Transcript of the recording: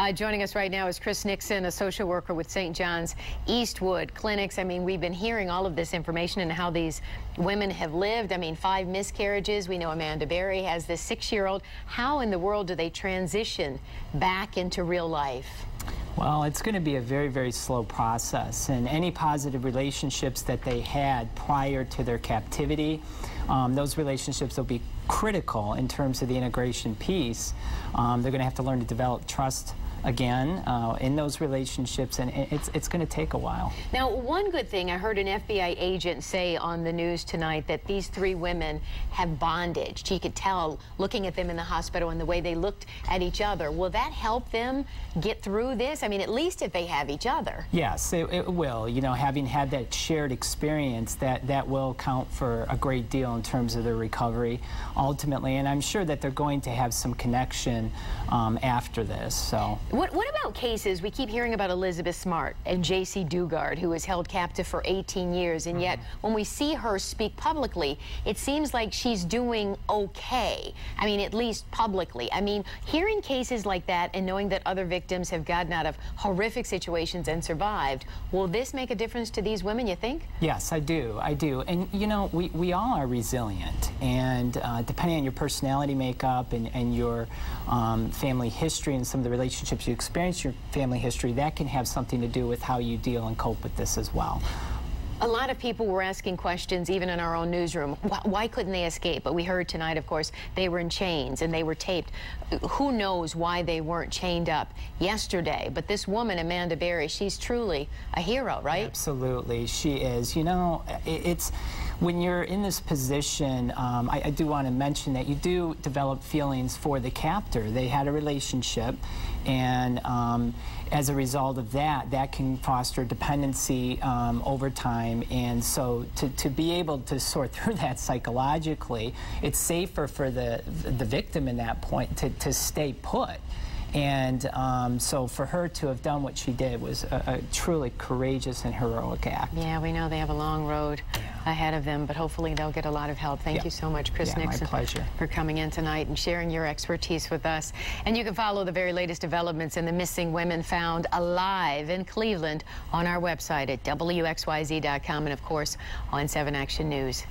Joining us right now is Chris Nixon, a social worker with St. John's Eastwood Clinics. I mean, we've been hearing all of this information and how these women have lived. I mean, 5 miscarriages. We know Amanda Berry has this 6-year-old. How in the world do they transition back into real life? Well, it's going to be a very, very slow process, and any positive relationships that they had prior to their captivity, those relationships will be critical in terms of the integration piece. They're going to have to learn to develop trust again in those relationships, and it's going to take a while. Now, one good thing, I heard an FBI agent say on the news tonight that these 3 women have bondage. He could tell looking at them in the hospital and the way they looked at each other. Will that help them get through this? I mean, at least if they have each other. Yes, it will. You know, having had that shared experience, that will count for a great deal in terms of their recovery ultimately, and I'm sure that they're going to have some connection after this. So. What about cases, we keep hearing about Elizabeth Smart and J.C. Dugard, who was held captive for 18 years, and yet when we see her speak publicly, it seems like she's doing okay. I mean, at least publicly. I mean, hearing cases like that and knowing that other victims have gotten out of horrific situations and survived, will this make a difference to these women, you think? Yes, I do. And, you know, we all are resilient, and depending on your personality makeup and your family history and some of the relationships you experience, your family history, that can have something to do with how you deal and cope with this as well. A lot of people were asking questions, even in our own newsroom. Why couldn't they escape? But we heard tonight, of course, they were in chains and they were taped. Who knows why they weren't chained up yesterday? But this woman, Amanda Berry, she's truly a hero, right? Absolutely, she is. You know, it's when you're in this position, I do want to mention that you do develop feelings for the captor. They had a relationship, and as a result of that, that can foster dependency over time. And so to be able to sort through that psychologically, it's safer for the victim in that point to stay put. And so for her to have done what she did was a truly courageous and heroic act. Yeah, we know they have a long road ahead of them, but hopefully they'll get a lot of help. Thank you so much, Chris Nixon, my pleasure, for coming in tonight and sharing your expertise with us. And you can follow the very latest developments in the missing women found alive in Cleveland on our website at WXYZ.com and, of course, on 7 Action News.